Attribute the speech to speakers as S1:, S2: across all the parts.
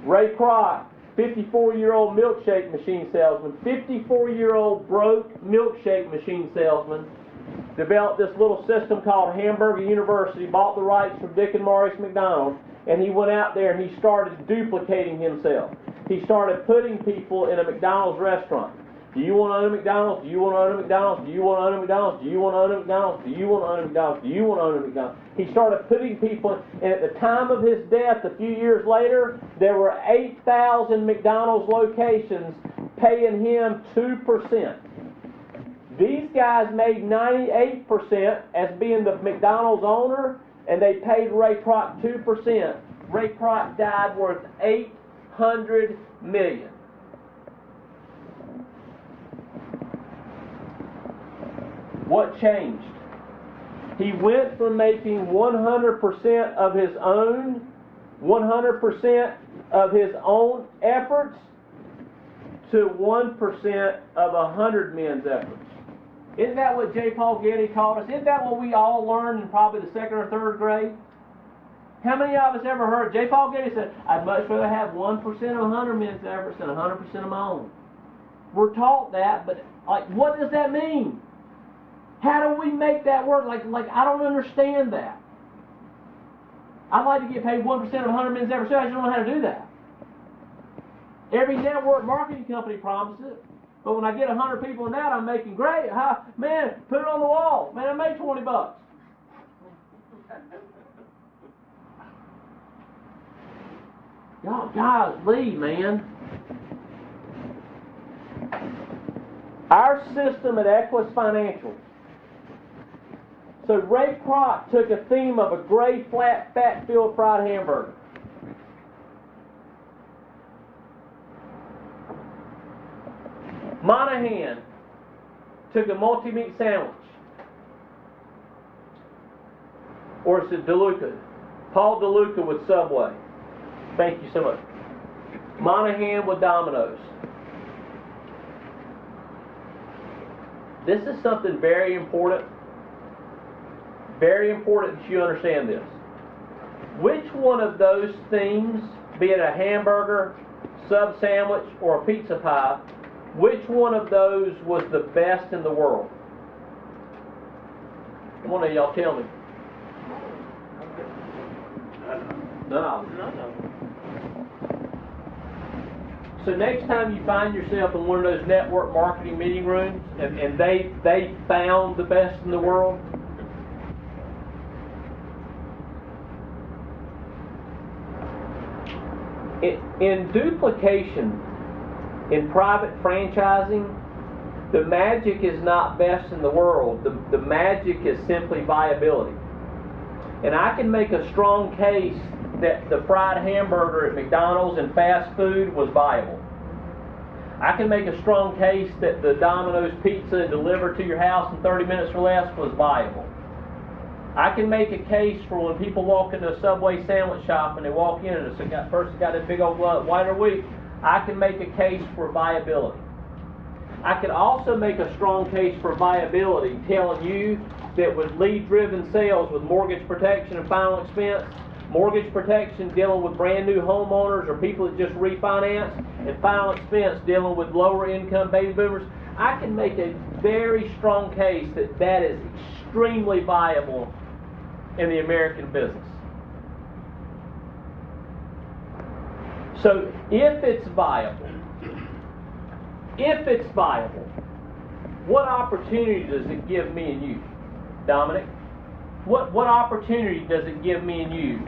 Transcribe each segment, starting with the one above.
S1: Ray Kroc, 54-year-old milkshake machine salesman, 54-year-old broke milkshake machine salesman, developed this little system called Hamburger University, bought the rights from Dick and Maurice McDonald, and he went out there and he started duplicating himself. He started putting people in a McDonald's restaurant. Do you want to own a McDonald's? Do you want to own a McDonald's? Do you want to own a McDonald's? Do you want to own a McDonald's? Do you want to own a McDonald's? Do you want to own a McDonald's? He started putting people, and at the time of his death, a few years later, there were 8,000 McDonald's locations paying him 2%. These guys made 98% as being the McDonald's owner, and they paid Ray Kroc 2%. Ray Kroc died worth $800 million. What changed? He went from making 100% of his own, 100% of his own efforts, to 1% of 100 men's efforts. Isn't that what J. Paul Getty taught us? Isn't that what we all learned in probably the second or third grade? How many of us ever heard J. Paul Getty said, "I'd much rather have 1% of 100 men's efforts than 100% of my own"? We're taught that, but what does that mean? How do we make that work? Like I don't understand that. I'd like to get paid 1% of 100 men's efforts. I just don't know how to do that. Every network marketing company promises it. But when I get 100 people in that, I'm making great. Man, put it on the wall. Man, I made $20. Y'all, golly, man. Our system at Equus Financial. So Ray Kroc took a theme of a gray, flat, fat-filled fried hamburger. Monahan took a multi-meat sandwich. Or is it DeLuca? Paul DeLuca with Subway. Thank you so much. Monahan with Domino's. This is something very important. Very important that you understand this. Which one of those things, be it a hamburger, sub sandwich, or a pizza pie, which one of those was the best in the world? One of y'all tell me. No. So next time you find yourself in one of those network marketing meeting rooms and they found the best in the world, in duplication, in private franchising, the magic is not best in the world. The magic is simply viability. And I can make a strong case that the fried hamburger at McDonald's and fast food was viable. I can make a strong case that the Domino's pizza delivered to your house in 30 minutes or less was viable. I can make a case for when people walk into a Subway sandwich shop and they walk in and the person's got that big old white or wheat. I can make a case for viability. I can also make a strong case for viability, telling you that with lead-driven sales with mortgage protection and final expense, mortgage protection dealing with brand new homeowners or people that just refinance, and final expense dealing with lower income baby boomers, I can make a very strong case that that is extremely viable in the American business. So if it's viable, what opportunity does it give me and you, Dominic? What opportunity does it give me and you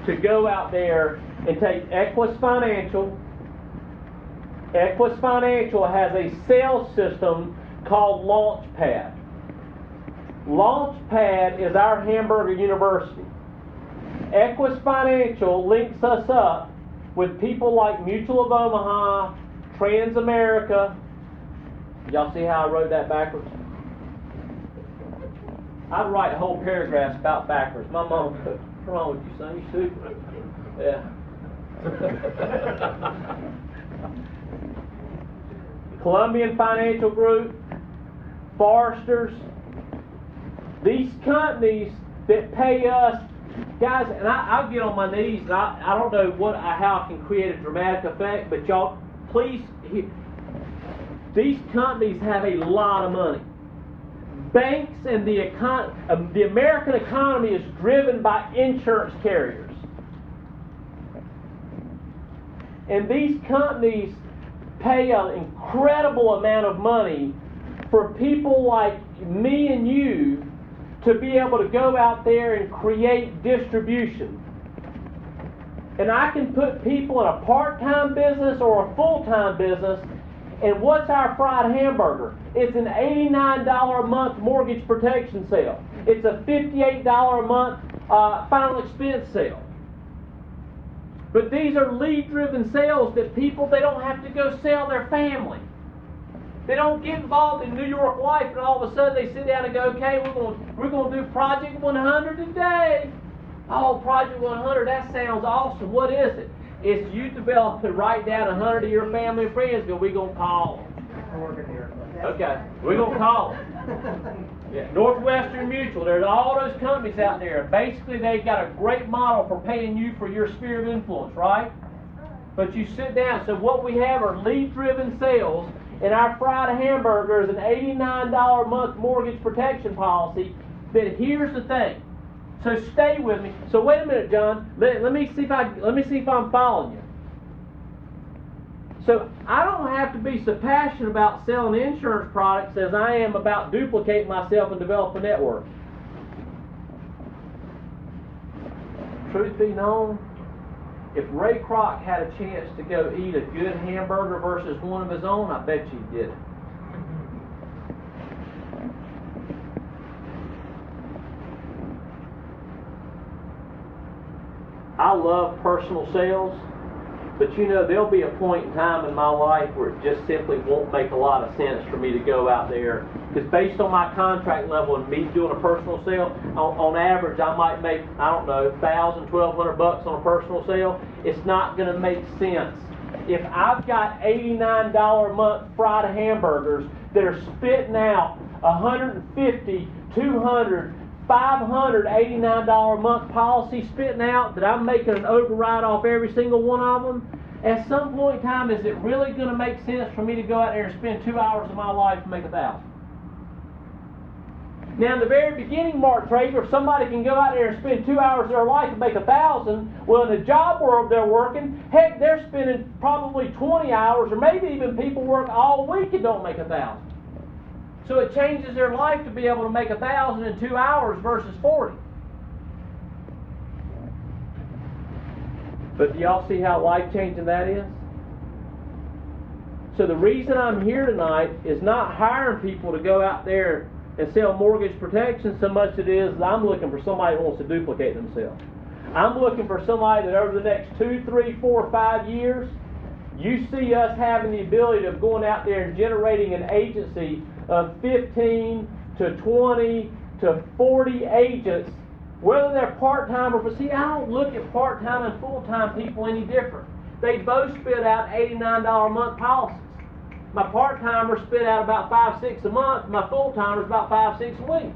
S1: to go out there and take Equus Financial? Equus Financial has a sales system called Launchpad. Launchpad is our Hamburger University. Equus Financial links us up with people like Mutual of Omaha, Transamerica. Y'all see how I wrote that backwards? I'd write whole paragraphs about backwards. My mom goes, "What's wrong with you, son? You stupid." Yeah. Columbian Financial Group, Foresters, these companies that pay us Guys, and I'll get on my knees, and I don't know how I can create a dramatic effect, but y'all, please, these companies have a lot of money. Banks and the American economy is driven by insurance carriers. And these companies pay an incredible amount of money for people like me and you to be able to go out there and create distribution. And I can put people in a part-time business or a full-time business, and what's our fried hamburger? It's an $89 a month mortgage protection sale. It's a $58 a month final expense sale. But these are lead-driven sales that people, they don't have to go sell their family. They don't get involved in New York life, and all of a sudden they sit down and go, okay, we're going to do Project 100 today. Oh, Project 100, that sounds awesome. What is it? It's you develop to write down 100 of your family and friends, and we're going to call them. Okay, we're going to call them. Yeah. Northwestern Mutual, there's all those companies out there. Basically, they've got a great model for paying you for your sphere of influence, right? But you sit down. So what we have are lead-driven sales. And our fried hamburger is an $89 a month mortgage protection policy. But here's the thing. So stay with me. So wait a minute, John. Let me see if I'm following you. So I don't have to be so passionate about selling insurance products as I am about duplicating myself and develop a network. Truth be known, if Ray Kroc had a chance to go eat a good hamburger versus one of his own, I bet you he did it. I love personal sales, but you know, there'll be a point in time in my life where it just simply won't make a lot of sense for me to go out there. Because based on my contract level and me doing a personal sale, on average I might make, I don't know, $1,000, $1,200 on a personal sale. It's not going to make sense. If I've got $89 a month fried hamburgers that are spitting out $150, $200, $500, $89 a month policy spitting out that I'm making an override off every single one of them, at some point in time, is it really going to make sense for me to go out there and spend 2 hours of my life and make $1,000? Now, in the very beginning, Mark Trader, if somebody can go out there and spend 2 hours of their life and make $1,000, well, in the job world they're working, heck, they're spending probably 20 hours, or maybe even people work all week and don't make $1,000. So it changes their life to be able to make $1,000 in 2 hours versus 40. But do y'all see how life-changing that is? So the reason I'm here tonight is not hiring people to go out there and sell mortgage protection so much it is that I'm looking for somebody who wants to duplicate themselves. I'm looking for somebody that over the next 2, 3, 4, 5 years, you see us having the ability of going out there and generating an agency of 15 to 20 to 40 agents, whether they're part-time or, but see, I don't look at part-time and full-time people any different. They both spit out $89 a month policies. My part-timers spit out about 5, 6 a month. My full-timers about 5, 6 a week.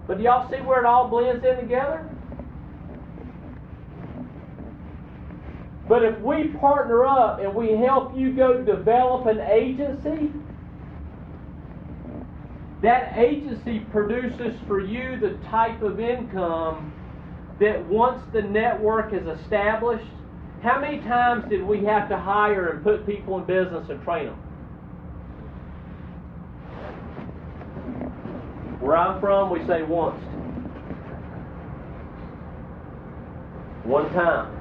S1: But do y'all see where it all blends in together? But if we partner up and we help you go develop an agency, that agency produces for you the type of income that once the network is established, how many times did we have to hire and put people in business and train them? Where I'm from, we say once. One time.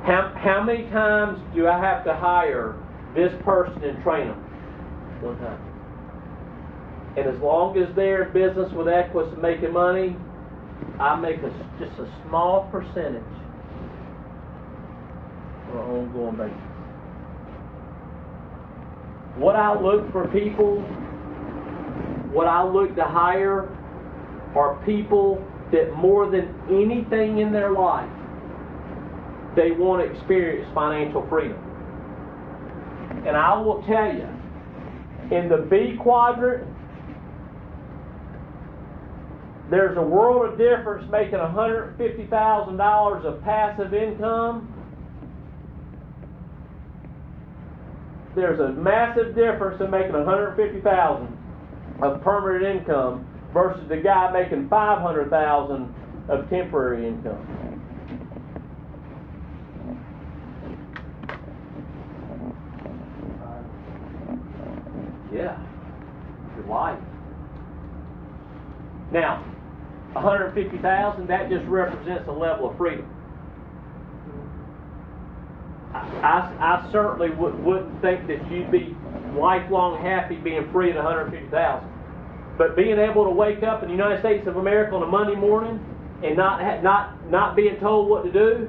S1: How many times do I have to hire this person and train them? One time. And as long as they're in business with Equus and making money, I make just a small percentage on an ongoing basis. What I look for people, what I look to hire are people that more than anything in their life, they want to experience financial freedom. And I will tell you, in the B quadrant, There's a world of difference making $150,000 of passive income. There's a massive difference in making $150,000 of permanent income versus the guy making $500,000 of temporary income. Yeah, your life. Now, $150,000, that just represents a level of freedom. I certainly wouldn't think that you'd be lifelong happy being free at $150,000. But being able to wake up in the United States of America on a Monday morning and not being told what to do,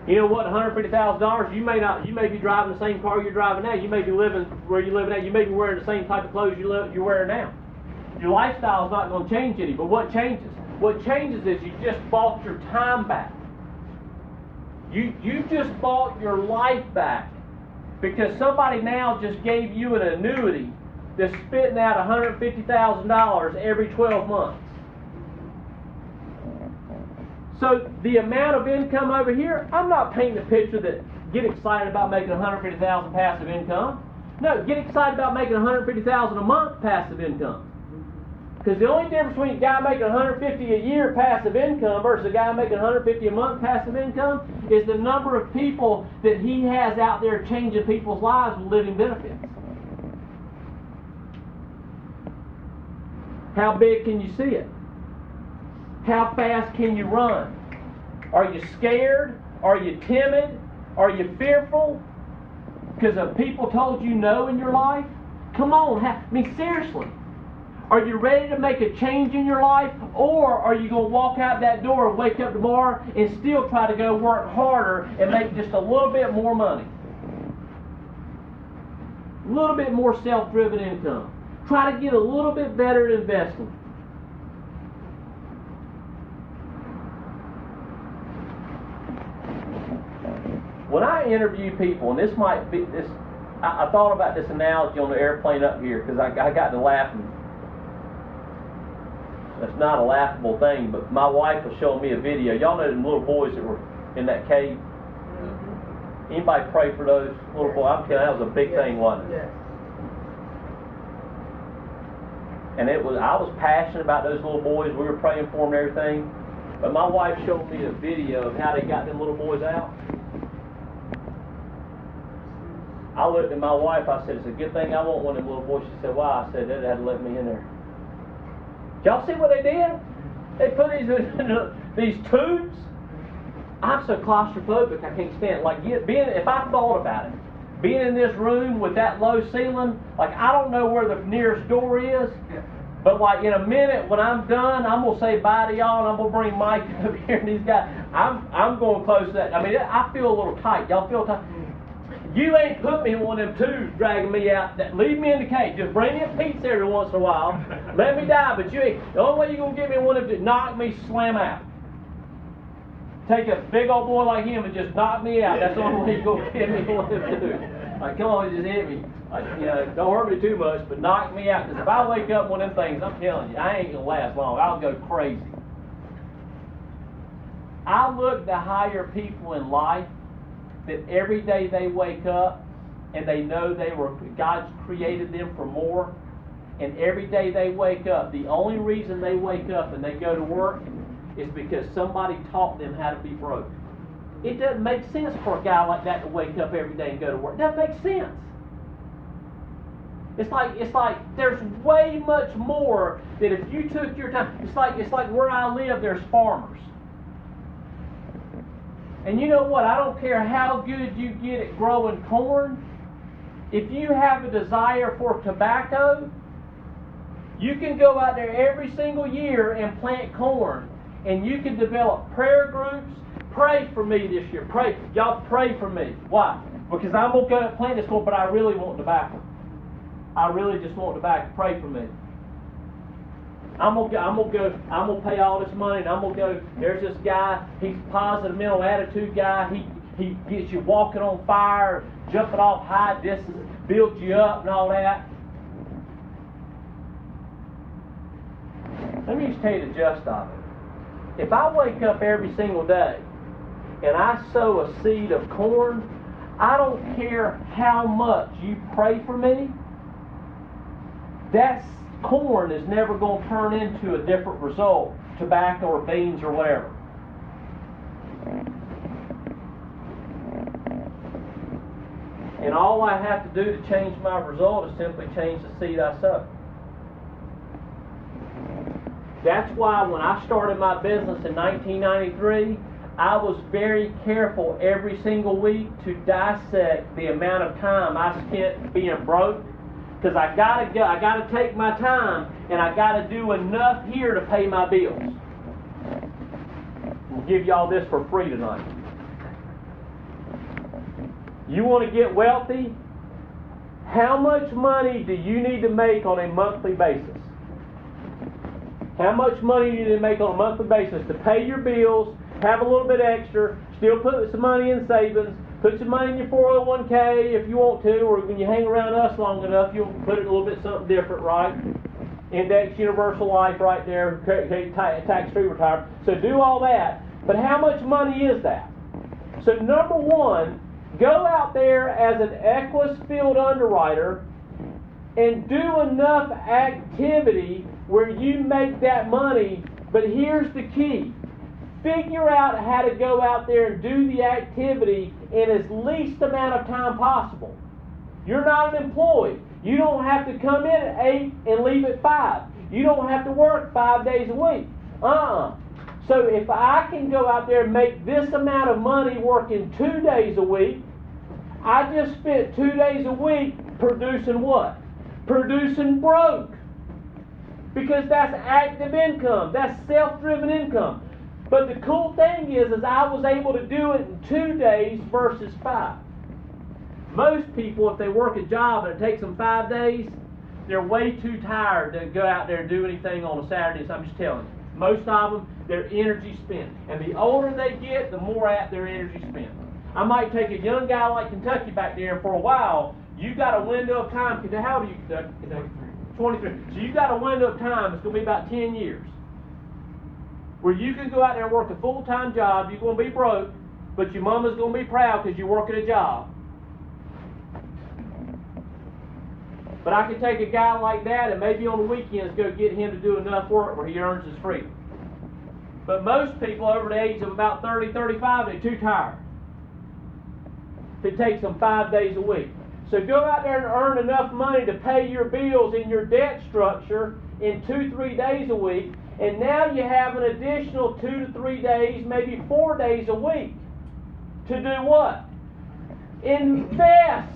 S1: you know what? $150,000, you may be driving the same car you're driving now. You may be living where you're living now. You may be wearing the same type of clothes you're wearing now. Your lifestyle is not going to change any. But what changes? What changes is you just bought your time back. You just bought your life back because somebody now just gave you an annuity that's spitting out $150,000 every 12 months. So the amount of income over here, I'm not painting a picture that get excited about making $150,000 passive income. No, get excited about making $150,000 a month passive income. Because the only difference between a guy making $150 a year passive income versus a guy making $150 a month passive income is the number of people that he has out there changing people's lives with living benefits. How big can you see it? How fast can you run? Are you scared? Are you timid? Are you fearful? Because of people told you no in your life? Come on, I mean seriously. Are you ready to make a change in your life? Or are you going to walk out that door and wake up tomorrow and still try to go work harder and make just a little bit more money? A little bit more self-driven income. Try to get a little bit better at investing. When I interview people, and this might be this, I thought about this analogy on the airplane up here because I got to laughing. It's not a laughable thing, but my wife was showing me a video. Y'all know them little boys that were in that cave? Mm-hmm. Anybody pray for those little boys? I'm telling you, that was a big thing, wasn't it? Yes. And I was passionate about those little boys. We were praying for them and everything. But my wife showed me a video of how they got them little boys out. I looked at my wife, I said, it's a good thing I want one of them little boys. She said, why? I said, they'd have to let me in there. Did y'all see what they did? They put these tubes. I'm so claustrophobic, I can't stand it. Like, if I thought about it, being in this room with that low ceiling, like, I don't know where the nearest door is, but like in a minute when I'm done, I'm going to say bye to y'all and I'm going to bring Mike up here and these guys. I'm going close to that. I mean, I feel a little tight. Y'all feel tight? You ain't put me in one of them tubes dragging me out. Leave me in the cage. Just bring me a pizza every once in a while. Let me die, but you ain't. The only way you're going to get me in one of them, knock me slam out. Take a big old boy like him and just knock me out. That's the only way you're going to get me in one of them tubes. Like, come on, just hit me. Like, you know, don't hurt me too much, but knock me out. Because if I wake up one of them things, I'm telling you, I ain't going to last long. I'll go crazy. I look to hire people in life that every day they wake up and they know God's created them for more, and every day they wake up, the only reason they wake up and they go to work is because somebody taught them how to be broke. It doesn't make sense for a guy like that to wake up every day and go to work. It doesn't make sense. It's like there's way much more that if you took your time. It's like where I live, there's farmers. And you know what? I don't care how good you get at growing corn. If you have a desire for tobacco, you can go out there every single year and plant corn. And you can develop prayer groups. Pray for me this year. Pray. Y'all pray for me. Why? Because I'm going to go plant this corn, but I really want tobacco. I really just want tobacco. Pray for me. I'm gonna pay all this money, and I'm gonna go. There's this guy. He's a positive mental attitude guy. He gets you walking on fire, jumping off high distances, builds you up, and all that. Let me just tell you the gist of it. If I wake up every single day and I sow a seed of corn, I don't care how much you pray for me, that corn is never going to turn into a different result, tobacco or beans or whatever. And all I have to do to change my result is simply change the seed I sow. That's why when I started my business in 1993, I was very careful every single week to dissect the amount of time I spent being broke, because I gotta take my time, and I gotta do enough here to pay my bills. I'll give y'all this for free tonight. You want to get wealthy? How much money do you need to make on a monthly basis? How much money do you need to make on a monthly basis to pay your bills, have a little bit extra, still put some money in savings, put some money in your 401k if you want to, or when you hang around us long enough, you'll put it a little bit something different, right? Index universal life right there, tax-free retirement. So do all that. But how much money is that? So number one, go out there as an Equus field underwriter and do enough activity where you make that money. But here's the key. Figure out how to go out there and do the activity in as least amount of time possible. You're not an employee. You don't have to come in at 8 and leave at 5. You don't have to work 5 days a week. So if I can go out there and make this amount of money working 2 days a week, I just spent 2 days a week producing what? Producing broke. Because that's active income. That's self-driven income. But the cool thing is I was able to do it in 2 days versus 5. Most people, if they work a job and it takes them 5 days, they're way too tired to go out there and do anything on a Saturday. So I'm just telling you. Most of them, their energy spent. And the older they get, the more at their energy spent. I might take a young guy like Kentucky back there, and for a while, you got a window of time. How old are you, Kentucky? 23. So you got a window of time, it's going to be about 10 years, where you can go out there and work a full-time job. You're going to be broke, but your mama's going to be proud because you're working a job. But I can take a guy like that and maybe on the weekends go get him to do enough work where he earns his freedom. But most people over the age of about 30, 35, they're too tired. If it takes them 5 days a week. So go out there and earn enough money to pay your bills in your debt structure in 2-3 days a week. And now you have an additional 2 to 3 days, maybe 4 days a week. To do what? Invest.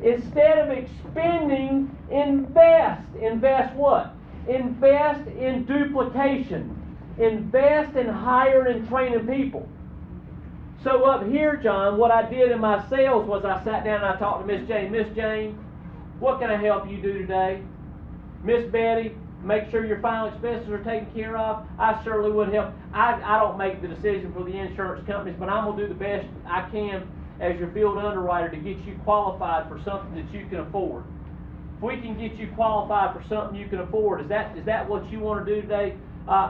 S1: Instead of expending, invest. Invest what? Invest in duplication. Invest in hiring and training people. So up here, John, what I did in my sales was I sat down and I talked to Miss Jane. Miss Jane, what can I help you do today? Miss Betty, make sure your final expenses are taken care of. I certainly would help. I don't make the decision for the insurance companies, but I'm going to do the best I can as your field underwriter to get you qualified for something that you can afford. If we can get you qualified for something you can afford, is that what you want to do today,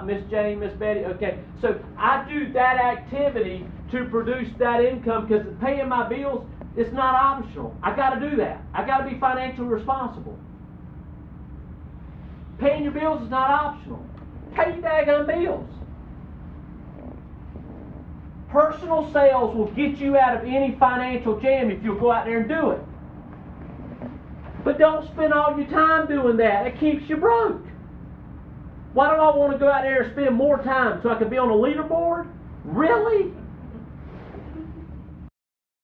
S1: Miss Jane, Miss Betty? Okay, so I do that activity to produce that income because paying my bills is not optional. I got to do that. I got to be financially responsible. Paying your bills is not optional. Pay your daggone bills. Personal sales will get you out of any financial jam if you'll go out there and do it. But don't spend all your time doing that. It keeps you broke. Why do I want to go out there and spend more time so I can be on a leaderboard? Really?